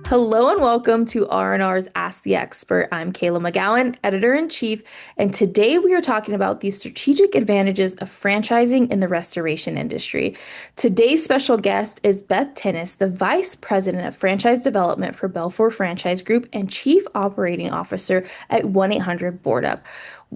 Hello and welcome to R&R's Ask the Expert. I'm Kayla McGowan, editor-in-chief, and today we are talking about the strategic advantages of franchising in the restoration industry. Today's special guest is Beth Toenies, the Vice President of Franchise Development for BELFOR Franchise Group and Chief Operating Officer at 1-800 Board Up.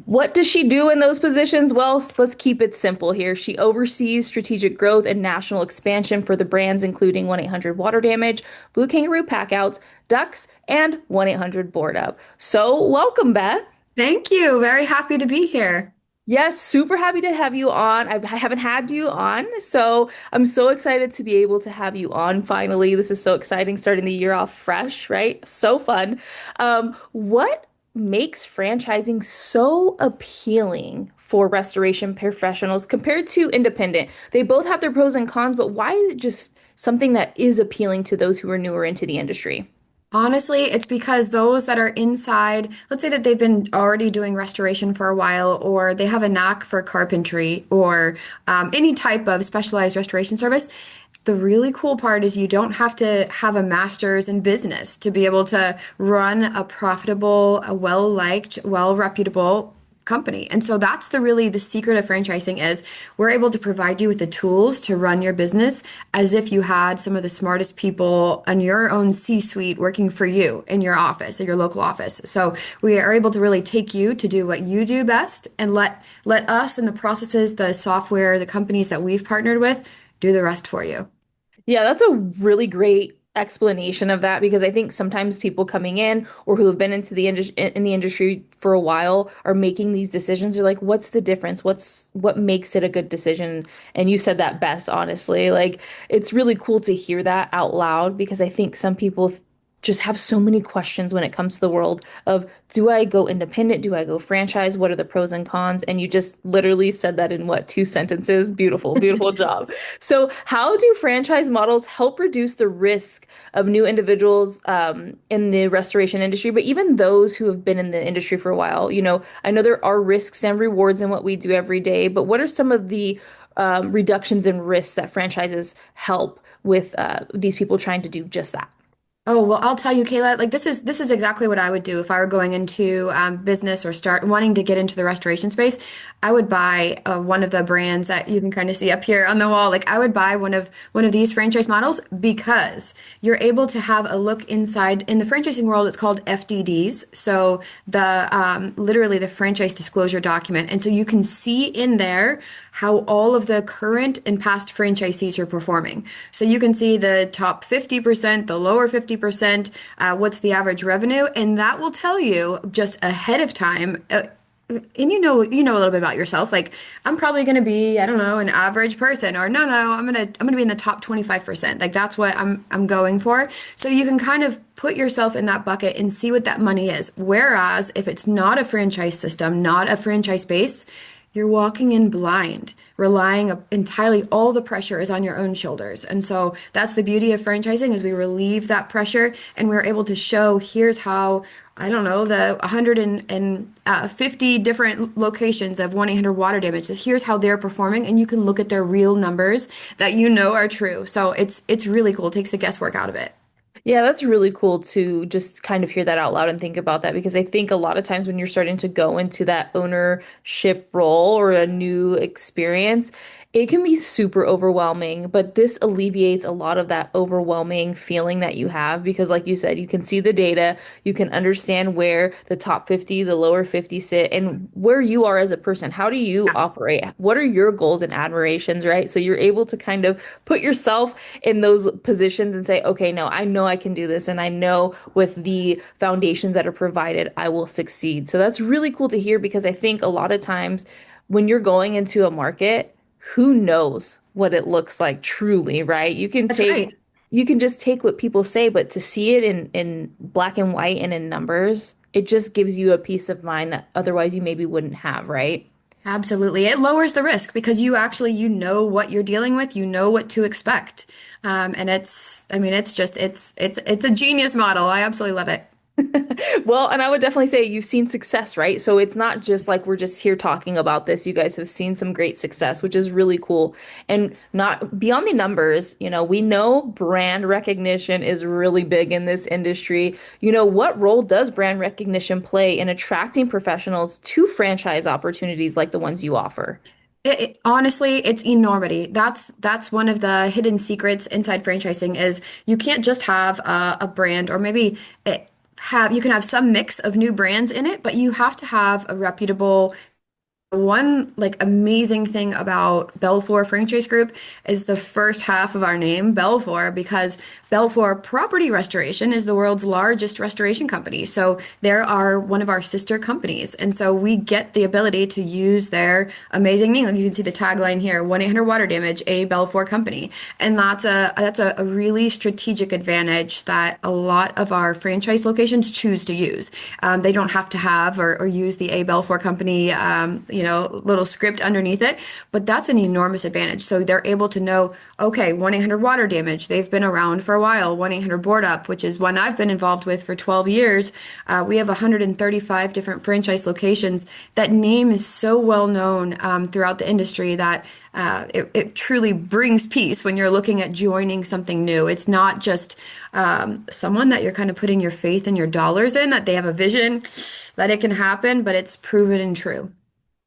What does she do in those positions? Well, let's keep it simple here. She oversees strategic growth and national expansion for the brands including 1-800 Water Damage, Blue Kangaroo Packouts, Ducks, and 1-800 Board Up. So, welcome, Beth. Thank you. Very happy to be here. Yes, super happy to have you on. I haven't had you on, so I'm so excited to be able to have you on finally. This is so exciting, starting the year off fresh, right? So fun. What makes franchising so appealing for restoration professionals compared to independent? They both have their pros and cons, but why is it just something that is appealing to those who are newer into the industry? Honestly, it's because those that are inside, let's say that they've been already doing restoration for a while, or they have a knack for carpentry or any type of specialized restoration service. The really cool part is you don't have to have a master's in business to be able to run a profitable, a well-liked, well-reputable company. And so that's the secret of franchising is we're able to provide you with the tools to run your business as if you had some of the smartest people on your own C-suite working for you in your office or your local office. So we are able to really take you to do what you do best and let us and the processes, the software, the companies that we've partnered with do the rest for you. Yeah, that's a really great explanation of that because I think sometimes people coming in or who have been into the industry for a while are making these decisions. They're like, what's the difference? What makes it a good decision? And you said that best, honestly. Like, it's really cool to hear that out loud because I think some people just have so many questions when it comes to the world of do I go independent? Do I go franchise? What are the pros and cons? And you just literally said that in what, two sentences? Beautiful, beautiful job. So, how do franchise models help reduce the risk of new individuals in the restoration industry, but even those who have been in the industry for a while? I know there are risks and rewards in what we do every day, but what are some of the reductions in risks that franchises help with these people trying to do just that? Oh, well, I'll tell you, Kayla, like this is exactly what I would do if I were going into business or start wanting to get into the restoration space. I would buy one of the brands that you can kind of see up here on the wall. Like I would buy one of these franchise models because you're able to have a look inside. In the franchising world, it's called FDDs. So the literally the franchise disclosure document, and so you can see in there how all of the current and past franchisees are performing. So you can see the top 50%, the lower 50%, what's the average revenue, and that will tell you just ahead of time. And you know a little bit about yourself. Like I'm probably going to be, I don't know, an average person, or no, I'm gonna be in the top 25%. Like that's what I'm going for. So you can kind of put yourself in that bucket and see what that money is. Whereas if it's not a franchise system, not a franchise base, you're walking in blind, relying entirely, all the pressure is on your own shoulders. And so that's the beauty of franchising is we relieve that pressure and we're able to show here's how, I don't know, the 150 different locations of 1-800 Water Damage, here's how they're performing and you can look at their real numbers that you know are true. So it's really cool. It takes the guesswork out of it. Yeah, that's really cool to just kind of hear that out loud and think about that because I think a lot of times when you're starting to go into that ownership role or a new experience, it can be super overwhelming, but this alleviates a lot of that overwhelming feeling that you have because, like you said, you can see the data, you can understand where the top 50, the lower 50 sit, and where you are as a person. How do you operate? What are your goals and admirations, right? So you're able to kind of put yourself in those positions and say, okay, no, I know I can do this, and I know with the foundations that are provided, I will succeed. So that's really cool to hear because I think a lot of times when you're going into a market, who knows what it looks like truly, right? That's right. You can just take what people say, but to see it in black and white and in numbers, it just gives you a peace of mind that otherwise you maybe wouldn't have, right? Absolutely. It lowers the risk because you know what you're dealing with, you know what to expect. And I mean, it's a genius model. I absolutely love it. Well, and I would definitely say you've seen success, right? So it's not just like we're just here talking about this. You guys have seen some great success, which is really cool. And not beyond the numbers, we know brand recognition is really big in this industry. What role does brand recognition play in attracting professionals to franchise opportunities like the ones you offer? Honestly, it's enormity. That's one of the hidden secrets inside franchising is you can't just have a brand or maybe you can have some mix of new brands in it, but you have to have a reputable. One like amazing thing about BELFOR Franchise Group is the first half of our name, BELFOR, because BELFOR Property Restoration is the world's largest restoration company. So there are one of our sister companies. And so we get the ability to use their amazing name. Like you can see the tagline here, 1-800 Water Damage, a BELFOR company. And that's a really strategic advantage that a lot of our franchise locations choose to use. They don't have to have or use the A Belfour company, little script underneath it, but that's an enormous advantage. So they're able to know, okay, 1-800 Water Damage, they've been around for a while. 1-800 Board Up, which is one I've been involved with for 12 years. We have 135 different franchise locations. That name is so well known throughout the industry that it truly brings peace when you're looking at joining something new. It's not just someone that you're kind of putting your faith and your dollars in, that they have a vision that it can happen, but it's proven and true.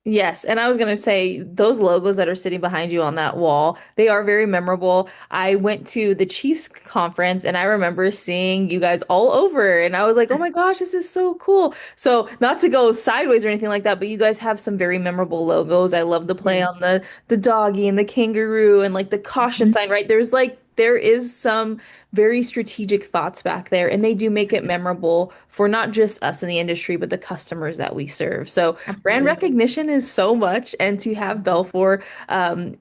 Yes, and I was going to say those logos that are sitting behind you on that wall, they are very memorable. I went to the Chiefs conference and I remember seeing you guys all over and I was like, "Oh my gosh, this is so cool." So, not to go sideways or anything like that, but you guys have some very memorable logos. I love the play Yeah. on the doggy and the kangaroo and like the caution Mhm. sign, right? There is some very strategic thoughts back there, and they do make it memorable for not just us in the industry, but the customers that we serve. So brand Absolutely. recognition is so much, and to have Belfour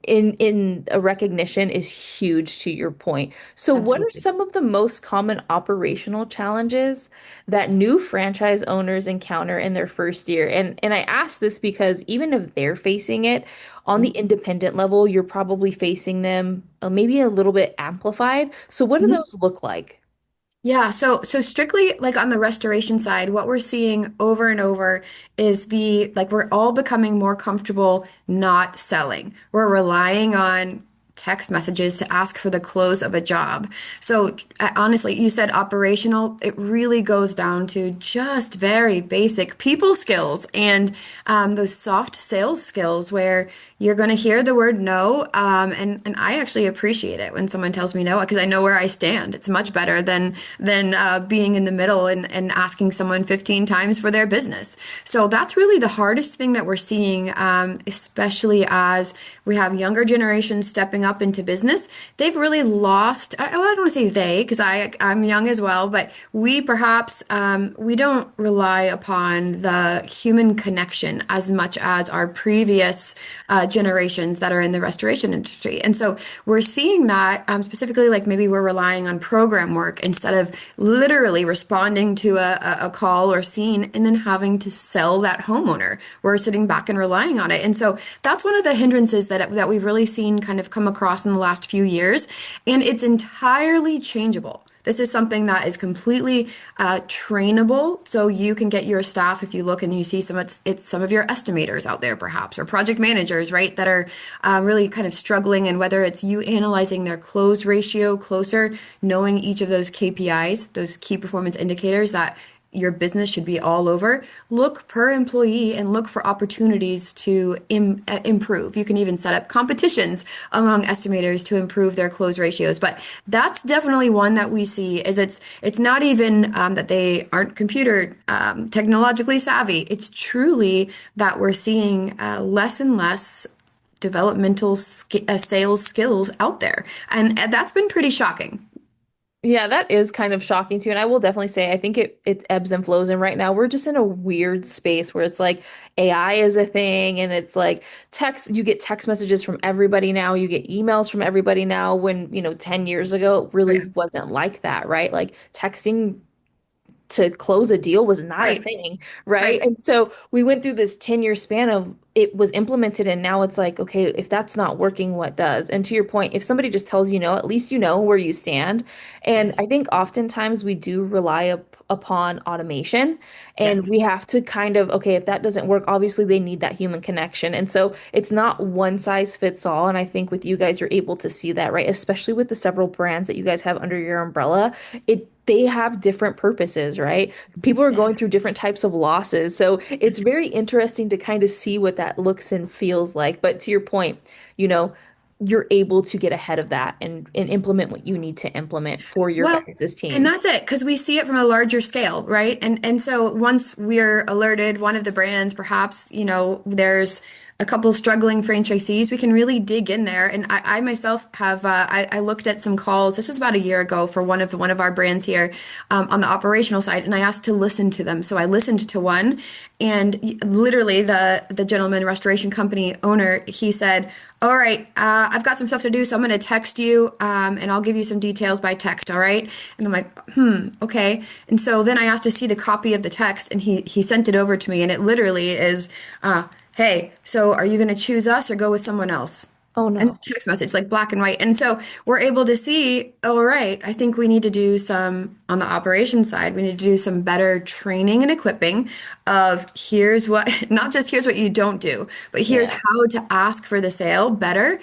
in a recognition is huge to your point. So, what are Absolutely. some of the most common operational challenges that new franchise owners encounter in their first year? And I ask this because even if they're facing it on the independent level, you're probably facing them maybe a little bit amplified. So, what do Mhm. those look like? Yeah, so strictly like on the restoration side, what we're seeing over and over is the like we're all becoming more comfortable not selling. We're relying on text messages to ask for the close of a job. So honestly, you said operational, it really goes down to just very basic people skills and those soft sales skills where you're going to hear the word no. And I actually appreciate it when someone tells me no because I know where I stand. It's much better than being in the middle and asking someone 15 times for their business. So that's really the hardest thing that we're seeing, especially as we have younger generations stepping up into business. They've really lost, I don't want to say they, because I'm young as well, but we perhaps, we don't rely upon the human connection as much as our previous generations that are in the restoration industry. And so we're seeing that specifically, like maybe we're relying on program work instead of literally responding to a call or scene and then having to sell that homeowner. We're sitting back and relying on it. And so that's one of the hindrances that we've really seen kind of come across in the last few years. And it's entirely changeable. This is something that is completely trainable. So you can get your staff, if you look and you see it's some of your estimators out there, perhaps, or project managers, right, that are really kind of struggling. And whether it's you analyzing their close ratio closer, knowing each of those KPIs, those key performance indicators that your business should be all over, look per employee and look for opportunities to improve. You can even set up competitions among estimators to improve their close ratios. But that's definitely one that we see is it's not even that they aren't computer technologically savvy. It's truly that we're seeing less and less developmental sales skills out there. And that's been pretty shocking. Yeah, that is kind of shocking too. And I will definitely say I think it ebbs and flows. And right now we're just in a weird space where it's like AI is a thing and it's like you get text messages from everybody now, you get emails from everybody now when, 10 years ago it Oh, really yeah. wasn't like that, right? Like texting to close a deal was not a Right. thing, right? Right. And so we went through this 10-year span of it was implemented, and now it's like, okay, if that's not working, what does? And to your point, if somebody just tells you no, at least you know where you stand. And Yes. I think oftentimes we do rely upon automation, and Yes. we have to kind of, okay, if that doesn't work, obviously they need that human connection. And so it's not one size fits all. And I think with you guys, you're able to see that, right? Especially with the several brands that you guys have under your umbrella. They have different purposes, right? People are Yes. going through different types of losses. So it's very interesting to kind of see what that looks and feels like. But to your point, you know, you're able to get ahead of that and implement what you need to implement for your Well, guys' and team. that's it, because we see it from a larger scale, right? And so once we're alerted, one of the brands, perhaps, there's a couple struggling franchisees, we can really dig in there. And I myself have I looked at some calls. This was about a year ago for one of our brands here on the operational side, and I asked to listen to them. So I listened to one, and literally the gentleman restoration company owner, he said, all right, I've got some stuff to do, so I'm going to text you, and I'll give you some details by text, all right? And I'm like, okay. And so then I asked to see the copy of the text, and he sent it over to me, and it literally is, hey, so are you going to choose us or go with someone else? Oh And no. text message, like black and white. And so we're able to see, all right, I think we need to do some on the operations side. We need to do some better training and equipping of here's what, not just here's what you don't do, but here's Yeah. how to ask for the sale better.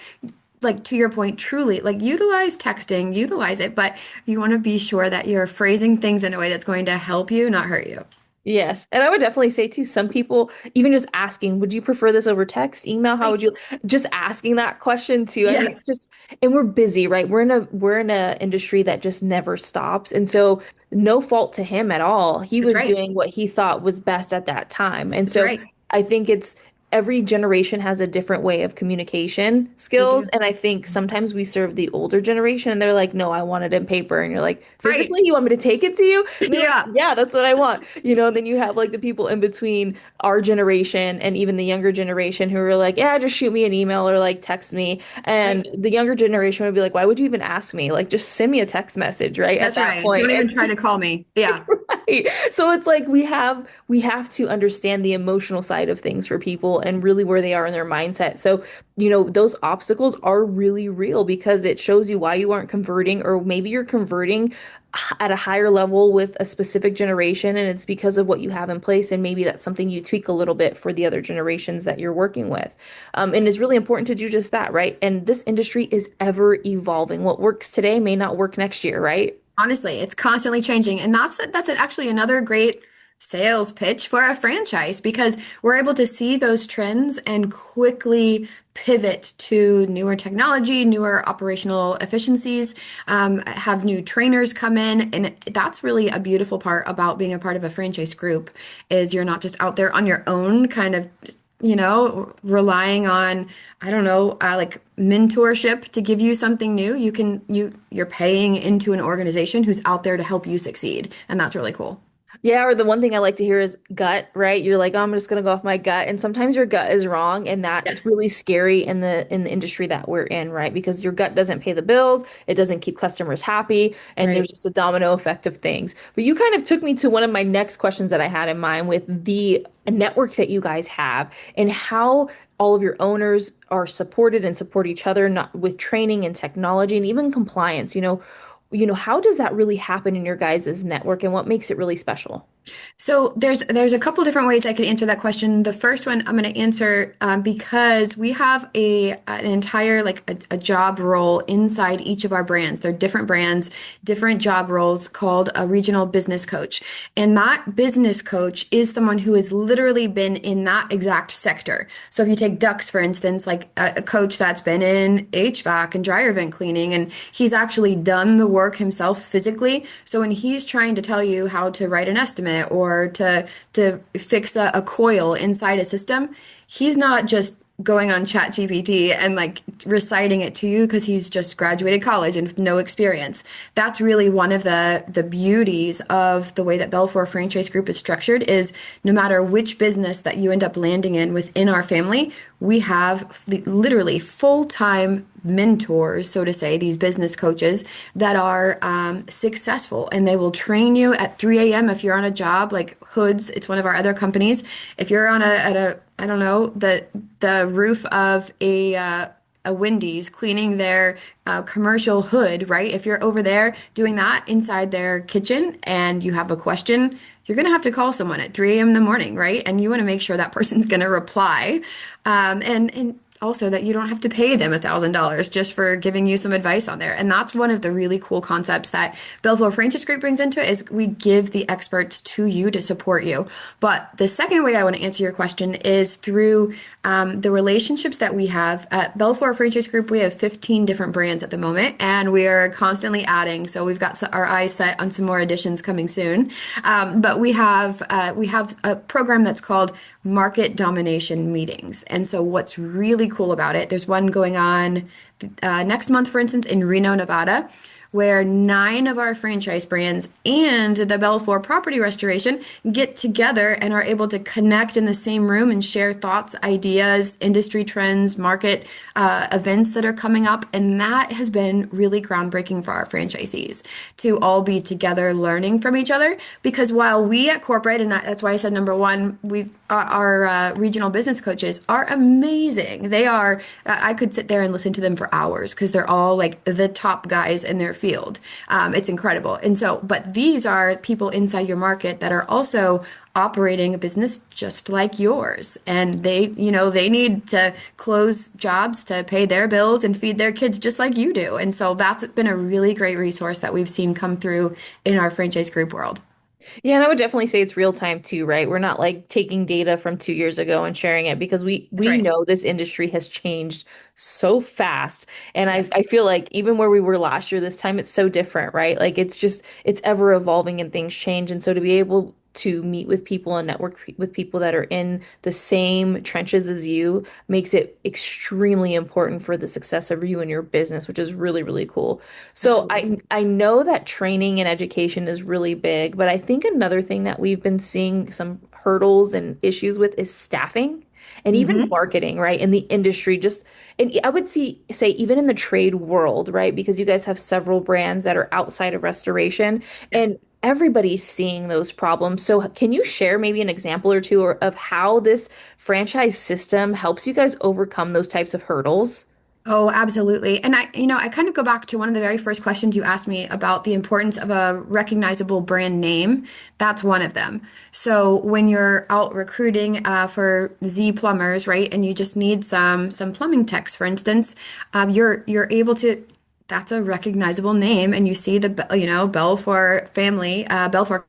Like to your point, truly, like utilize texting, utilize it, but you want to be sure that you're phrasing things in a way that's going to help you, not hurt you. Yes. And I would definitely say too, some people even just asking, would you prefer this over text, email? How would Right. you just asking that question too? I mean, Yes, it's just and we're busy, right? We're in a industry that just never stops. And so no fault to him at all. He that's was right. doing what he thought was best at that time. And That's so right. I think it's every generation has a different way of communication They skills. do. And I think sometimes we serve the older generation and they're like, no, I want it in paper. And you're like, Right. physically, you want me to take it to you? And they're like, Yeah. yeah, that's what I want. Then you have like the people in between our generation and even the younger generation who are like, yeah, just shoot me an email or like text me. And Right. the younger generation would be like, why would you even ask me? Like, just send me a text message, right? At That's that right. point. Don't even And try to call me. Yeah. right. So it's like we have to understand the emotional side of things for people and really where they are in their mindset. So, those obstacles are really real because it shows you why you aren't converting, or maybe you're converting at a higher level with a specific generation and it's because of what you have in place, and maybe that's something you tweak a little bit for the other generations that you're working with. And it's really important to do just that, right? And this industry is ever evolving. What works today may not work next year, right? Honestly, it's constantly changing. And that's actually another great sales pitch for a franchise, because we're able to see those trends and quickly pivot to newer technology, newer operational efficiencies, have new trainers come in. And that's really a beautiful part about being a part of a franchise group is you're not just out there on your own, kind of relying on, I don't know, like mentorship to give you something new. You're paying into an organization who's out there to help you succeed, and that's really cool. Yeah, or the one thing I like to hear is gut, right? You're like, oh, I'm just gonna go off my gut. And sometimes your gut is wrong, and Yeah, that's really scary in the industry that we're in, right? Because your gut doesn't pay the bills, it doesn't keep customers happy, and there's right. just a domino effect of things. But you kind of took me to one of my next questions that I had in mind with the network that you guys have and how all of your owners are supported and support each other, not with training and technology and even compliance. How does that really happen in your guys' network and what makes it really special? So there's a couple different ways I could answer that question. The first one I'm going to answer because we have an entire like a job role inside each of our brands. They're different brands, different job roles called a regional business coach. And that business coach is someone who has literally been in that exact sector. So if you take ducks, for instance, like a coach that's been in HVAC and dryer vent cleaning, and he's actually done the work himself physically. So when he's trying to tell you how to write an estimate or to fix a coil inside a system, he's not just going on ChatGPT and like reciting it to you because he's just graduated college and with no experience. That's really one of the beauties of the way that Belfour Franchise Group is structured is no matter which business that you end up landing in within our family, we have literally full-time mentors, so to say, these business coaches that are successful, and they will train you at 3 a.m. if you're on a job like Hoods. It's one of our other companies. If you're on a I don't know, the roof of a Wendy's cleaning their commercial hood, right? If you're over there doing that inside their kitchen and you have a question, you're going to have to call someone at 3 a.m. in the morning, right? And you want to make sure that person's going to reply. And also that you don't have to pay them $1,000 just for giving you some advice on there. And that's one of the really cool concepts that Belfour Franchise Group brings into it is we give the experts to you to support you. But the second way I want to answer your question is through the relationships that we have at Belfour Franchise Group. We have 15 different brands at the moment, and we are constantly adding. So we've got our eyes set on some more additions coming soon. But we have a program that's called market domination meetings. And so what's really cool about it, there's one going on next month, for instance, in Reno, Nevada, where 9 of our franchise brands and the Belfour Property Restoration get together and are able to connect in the same room and share thoughts, ideas, industry trends, market events that are coming up. And that has been really groundbreaking for our franchisees to all be together learning from each other. Because while we at corporate, and that's why I said number one, our regional business coaches are amazing. They are, I could sit there and listen to them for hours because they're all like the top guys in their field. It's incredible. And so, but these are people inside your market that are also operating a business just like yours. And they need to close jobs to pay their bills and feed their kids just like you do. And so that's been a really great resource that we've seen come through in our franchise group world. Yeah, and I would definitely say it's real time too, right? We're not like taking data from 2 years ago and sharing it because we That's we right. know this industry has changed so fast. And I Yes, I feel like even where we were last year, this time it's so different, right? Like it's ever evolving and things change. And so to be able to meet with people and network with people that are in the same trenches as you makes it extremely important for the success of you and your business, which is really, really cool. So absolutely. I know that training and education is really big, but I think another thing that we've been seeing some hurdles and issues with is staffing and even Hmm. marketing, right? In the industry, just and I would say even in the trade world, right? Because you guys have several brands that are outside of restoration Yes. and everybody's seeing those problems. So can you share maybe an example or two of how this franchise system helps you guys overcome those types of hurdles? Oh, absolutely. And I kind of go back to one of the very first questions you asked me about the importance of a recognizable brand name. That's one of them. So when you're out recruiting for Z plumbers, right, and you just need some plumbing techs, for instance, you're able to. That's a recognizable name, and you see Belfour family, Belfour.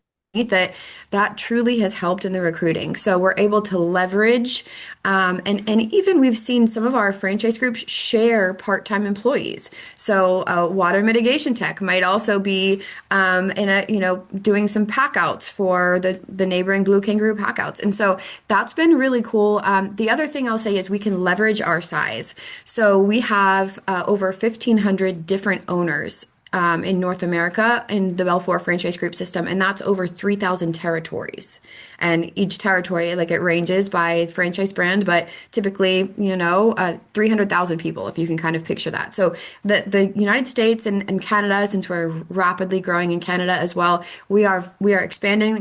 That truly has helped in the recruiting. So we're able to leverage, and even we've seen some of our franchise groups share part-time employees. So water mitigation tech might also be in a doing some pack outs for the neighboring Blue Kangaroo pack outs. And so that's been really cool. The other thing I'll say is we can leverage our size. So we have over 1,500 different owners in North America in the Belfour franchise group system, and that's over 3,000 territories. And each territory, like it ranges by franchise brand, but typically, 300,000 people, if you can kind of picture that. So the United States and Canada, since we're rapidly growing in Canada as well, we are expanding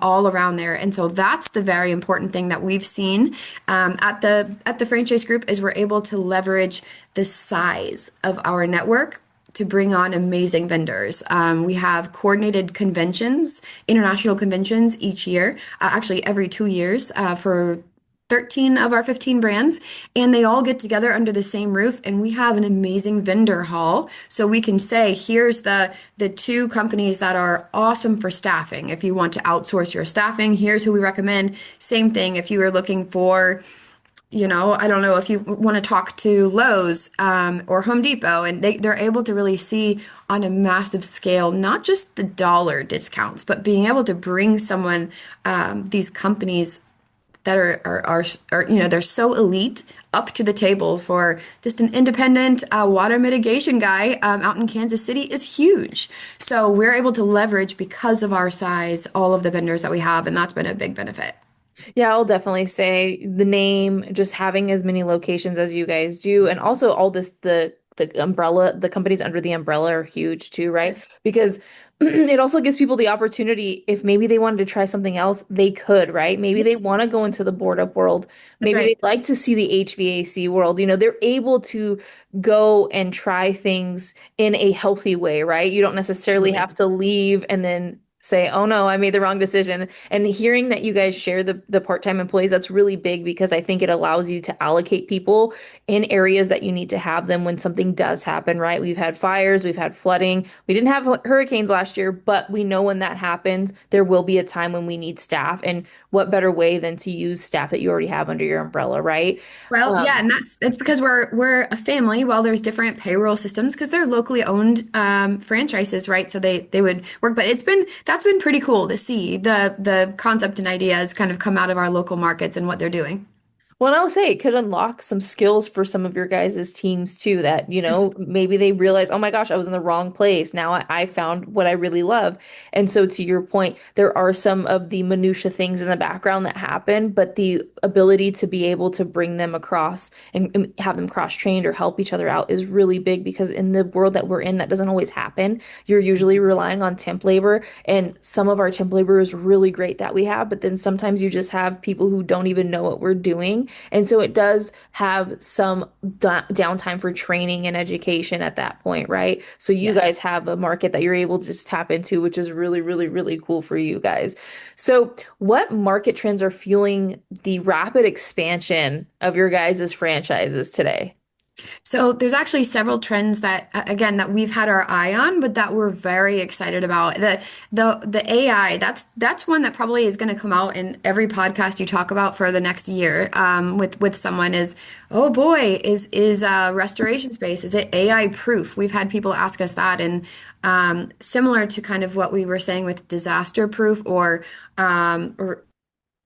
all around there. And so that's the very important thing that we've seen at the franchise group is we're able to leverage the size of our network to bring on amazing vendors. We have coordinated conventions, international conventions each year, actually every 2 years for 13 of our 15 brands, and they all get together under the same roof, and we have an amazing vendor hall. So we can say, here's the 2 companies that are awesome for staffing. If you want to outsource your staffing, here's who we recommend. Same thing if you are looking for I don't know if you want to talk to Lowe's or Home Depot, and they're able to really see on a massive scale, not just the dollar discounts, but being able to bring someone, these companies that are they're so elite up to the table for just an independent water mitigation guy out in Kansas City is huge. So we're able to leverage because of our size all of the vendors that we have, and that's been a big benefit. Yeah, I'll definitely say the name, just having as many locations as you guys do, and also all this the umbrella, the companies under the umbrella are huge too, right? Yes, Because it also gives people the opportunity, if maybe they wanted to try something else, they could, right? Maybe they yes, want to go into the board up world. that's Maybe right. they'd like to see the HVAC world. They're able to go and try things in a healthy way, right? You don't necessarily Absolutely. have to leave and then say, "Oh no, I made the wrong decision." And hearing that you guys share the part-time employees, that's really big because I think it allows you to allocate people in areas that you need to have them when something does happen, right? We've had fires, we've had flooding. We didn't have hurricanes last year, but we know when that happens, there will be a time when we need staff. And what better way than to use staff that you already have under your umbrella, right? Well, yeah, Um, and that's because we're a family. While there's different payroll systems because they're locally owned franchises, right? So they would work, but that's been pretty cool to see the concept and ideas kind of come out of our local markets and what they're doing. Well, and I would say it could unlock some skills for some of your guys' teams too, that, maybe they realize, oh my gosh, I was in the wrong place. Now I found what I really love. And so to your point, there are some of the minutia things in the background that happen, but the ability to be able to bring them across and have them cross-trained or help each other out is really big because in the world that we're in, that doesn't always happen. You're usually relying on temp labor, and some of our temp labor is really great that we have, but then sometimes you just have people who don't even know what we're doing. And so it does have some downtime for training and education at that point, right? So you Yeah. guys have a market that you're able to just tap into, which is really, really, really cool for you guys. So what market trends are fueling the rapid expansion of your guys' franchises today? So there's actually several trends that again that we've had our eye on, but that we're very excited about. The AI, that's one that probably is going to come out in every podcast you talk about for the next year with someone is, oh boy, is restoration space, is it AI proof? We've had people ask us that, and similar to kind of what we were saying with disaster proof or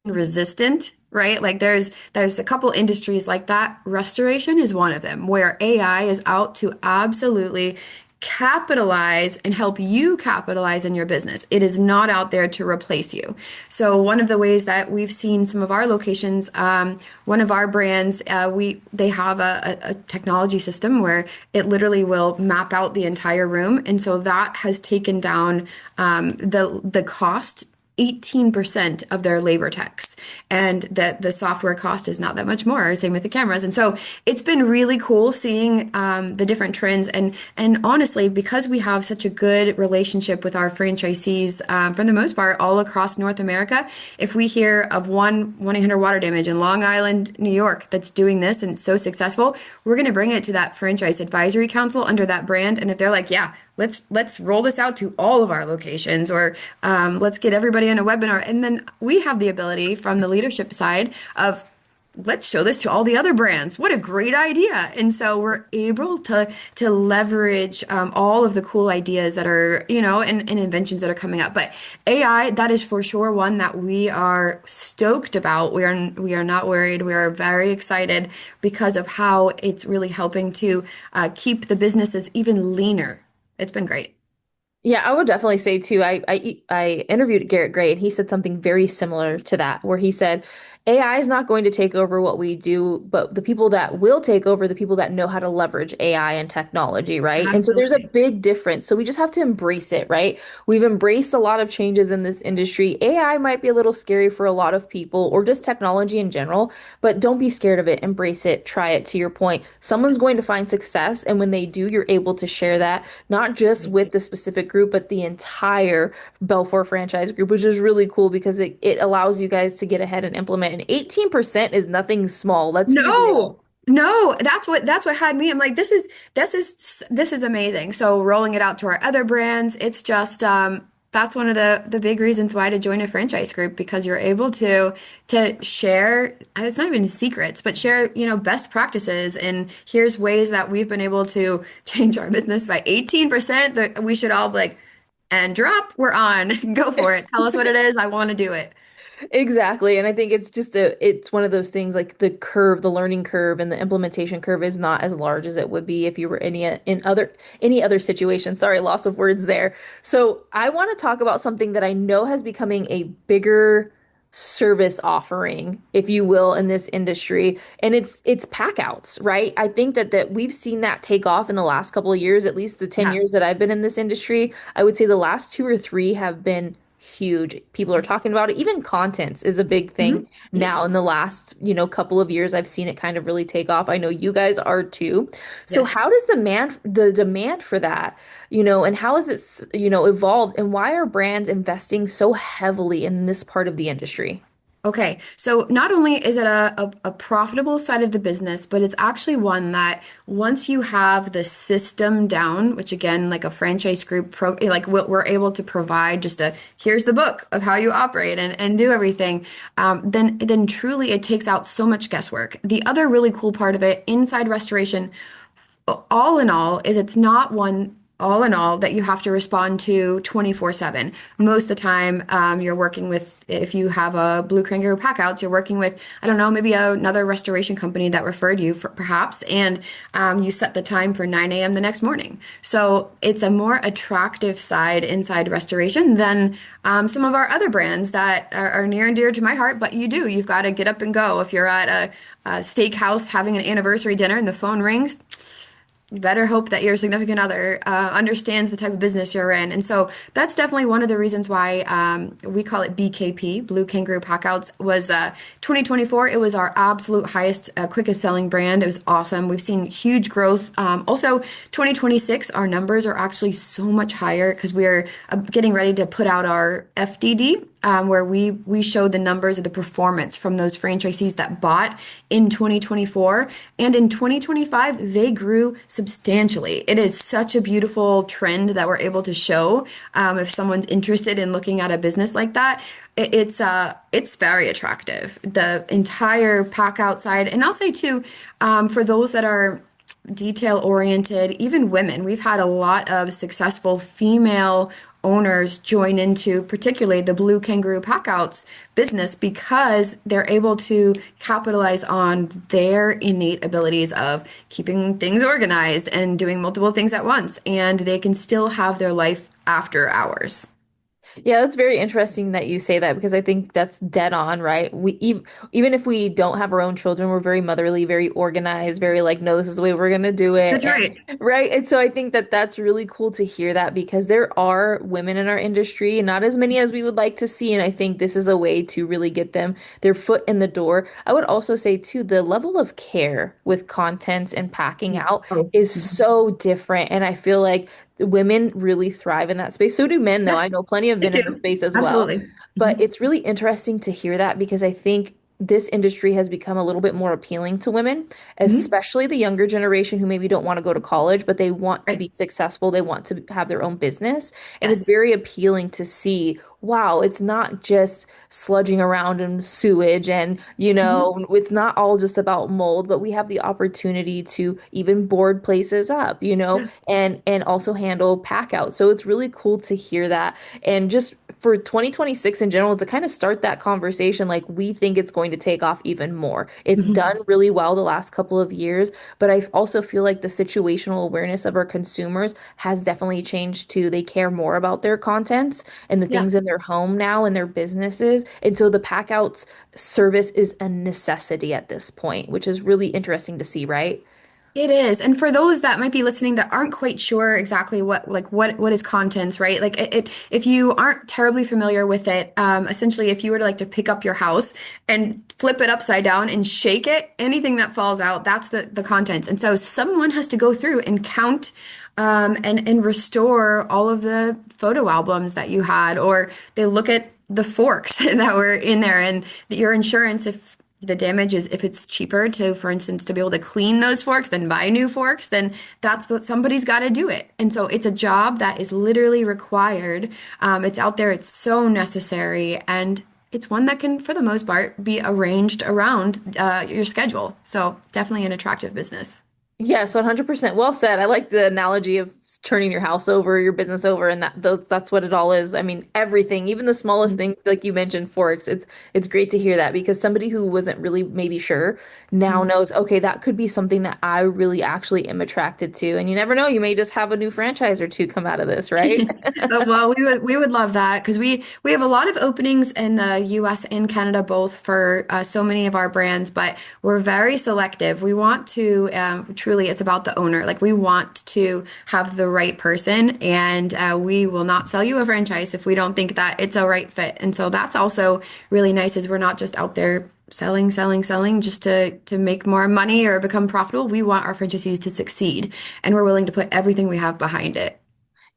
resistant, right? Like there's a couple industries like that. Restoration is one of them where AI is out to absolutely capitalize and help you capitalize in your business. It is not out there to replace you. So one of the ways that we've seen some of our locations, one of our brands, they have a technology system where it literally will map out the entire room, and so that has taken down the cost 18% of their labor techs, and that the software cost is not that much more. Same with the cameras. And so it's been really cool seeing the different trends, and honestly, because we have such a good relationship with our franchisees, for the most part all across North America, if we hear of one 1-800 water damage in Long Island, New York, that's doing this and it's so successful, we're going to bring it to that franchise advisory council under that brand, and if they're like, yeah, let's roll this out to all of our locations, or let's get everybody in a webinar. And then we have the ability from the leadership side of let's show this to all the other brands. What a great idea! And so we're able to leverage all of the cool ideas that are, and inventions that are coming up. But AI, that is for sure one that we are stoked about. We are not worried. We are very excited because of how it's really helping to keep the businesses even leaner. It's been great. Yeah, I would definitely say too. I interviewed Garrett Gray and he said something very similar to that, where he said AI is not going to take over what we do, but the people that will take over, the people that know how to leverage AI and technology, right? And so there's a Absolutely. big difference. So we just have to embrace it, right? We've embraced a lot of changes in this industry. AI might be a little scary for a lot of people, or just technology in general, but don't be scared of it. Embrace it, try it. To your point, someone's going to find success, and when they do, you're able to share that not just with the specific group, but the entire BELFOR franchise group, which is really cool because it allows you guys to get ahead and implement. And 18% is nothing small. Let's be real. No, no, that's what had me. I'm like, this is amazing. So rolling it out to our other brands, it's just that's one of the big reasons why to join a franchise group, because you're able to share, it's not even secrets, but share, best practices, and here's ways that we've been able to change our business by 18% that we should all be like, and drop, we're on. Go for it. Tell us what it is. I want to do it. Exactly. And I think it's one of those things like the learning curve and the implementation curve is not as large as it would be if you were any other situation. Sorry, loss of words there. So I want to talk about something that I know has becoming a bigger service offering, if you will, in this industry. And it's pack outs, right? I think that we've seen that take off in the last couple of years, at least the 10 Yeah. years that I've been in this industry. I would say the last two or three have been huge. People are talking about it. Even contents is a big thing Mhm. now Yes. in the last, couple of years. I've seen it kind of really take off. I know you guys are too. So Yes. how does the demand for that, and how has it, evolved and why are brands investing so heavily in this part of the industry? Okay, so not only is it a profitable side of the business, but it's actually one that once you have the system down, which again, like a franchise group like we're able to provide just here's the book of how you operate and do everything, then truly it takes out so much guesswork. The other really cool part of it inside restoration, all in all, is it's not one all in all that you have to respond to 24/7. Most of the time, you're working with, if you have a Blue Kangaroo packouts, you're working with, I don't know, maybe another restoration company that referred you for, perhaps, and you set the time for 9 a.m. the next morning. So it's a more attractive side inside restoration than some of our other brands that are near and dear to my heart, but you've got to get up and go. If you're at a steakhouse having an anniversary dinner and the phone rings, you better hope that your significant other understands the type of business you're in. And so that's definitely one of the reasons why we call it BKP, Blue Kangaroo Packouts, was 2024. It was our absolute highest, quickest selling brand. It was awesome. We've seen huge growth. Also, 2026, our numbers are actually so much higher because we're getting ready to put out our FDD, where we show the numbers of the performance from those franchisees that bought in 2024. And in 2025, they grew substantially. It is such a beautiful trend that we're able to show. If someone's interested in looking at a business like that, it's very attractive. The entire pack outside, and I'll say too, for those that are detail oriented, even women. We've had a lot of successful female owners join into particularly the Blue Kangaroo Packouts business because they're able to capitalize on their innate abilities of keeping things organized and doing multiple things at once, and they can still have their life after hours. Yeah, that's very interesting that you say that because I think that's dead on, right? Even if we don't have our own children, we're very motherly, very organized, very like, no, this is the way we're gonna do it, That's right. and right. And so I think that that's really cool to hear that because there are women in our industry, not as many as we would like to see, and I think this is a way to really get them their foot in the door. I would also say too, the level of care with content and packing out Oh, is so different, and I feel like women really thrive in that space. So do men, though. I yes, know plenty of they men in the do. space as well. Absolutely. But it's really interesting to hear that because I think this industry has become a little bit more appealing to women, Mhm. especially the younger generation who maybe don't want to go to college, but they want to Right. be successful. They want to have their own business. And it's Yes. very appealing to see, wow, it's not just sludging around in sewage and, Mhm. it's not all just about mold, but we have the opportunity to even board places up, Yeah. and also handle pack out. So it's really cool to hear that. And just for 2026 in general, to kind of start that conversation, like we think it's going to take off even more. It's Mhm. done really well the last couple of years, but I also feel like the situational awareness of our consumers has definitely changed too. They care more about their contents and the Yeah. things in their home now and their businesses. And so the pack outs service is a necessity at this point, which is really interesting to see, right? It is. And for those that might be listening that aren't quite sure exactly what is contents, right? Like if you aren't terribly familiar with it, essentially if you were to like to pick up your house and flip it upside down and shake it, anything that falls out, that's the contents. And so someone has to go through and count and restore all of the photo albums that you had, or they look at the forks that were in there and your insurance, if the damage is, if it's cheaper to, for instance, to be able to clean those forks than buy new forks, then that's what somebody's got to do it. And so it's a job that is literally required. It's out there, it's so necessary, and it's one that can, for the most part, be arranged around your schedule. So definitely an attractive business. Yes, 100%. Well said. I like the analogy of turning your house over, your business over, and that's what it all is. I mean, everything, even the smallest things, like you mentioned, forks. It's great to hear that because somebody who wasn't really maybe sure now Mhm. knows, okay, that could be something that I really actually am attracted to. And you never know, you may just have a new franchise or two come out of this, right? Well, we would love that because we have a lot of openings in the U.S. and Canada both for so many of our brands, but we're very selective. We want to truly, it's about the owner. Like we want to have the right person, and we will not sell you a franchise if we don't think that it's a right fit. And so that's also really nice, is we're not just out there selling, selling, selling just to make more money or become profitable. We want our franchisees to succeed, and we're willing to put everything we have behind it.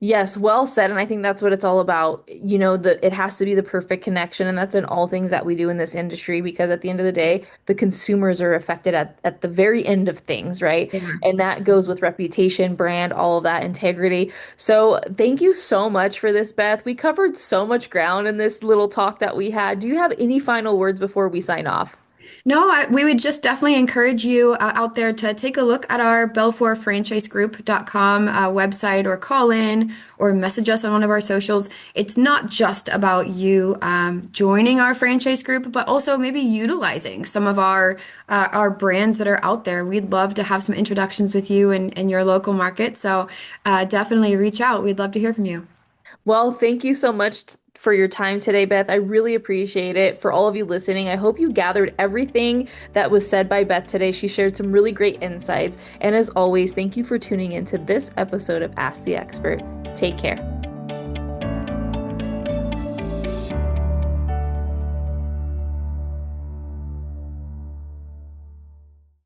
Yes, well said. And I think that's what it's all about. It has to be the perfect connection. And that's in all things that we do in this industry, because at the end of the day, Yes. the consumers are affected at the very end of things, right? Yeah. And that goes with reputation, brand, all of that, integrity. So thank you so much for this, Beth. We covered so much ground in this little talk that we had. Do you have any final words before we sign off? No, we would just definitely encourage you out there to take a look at our BELFORFranchiseGroup.com website, or call in or message us on one of our socials. It's not just about you joining our franchise group, but also maybe utilizing some of our brands that are out there. We'd love to have some introductions with you in your local market. So definitely reach out. We'd love to hear from you. Well, thank you so much for your time today, Beth. I really appreciate it. For all of you listening, I hope you gathered everything that was said by Beth today. She shared some really great insights. And as always, thank you for tuning into this episode of Ask the Expert. Take care.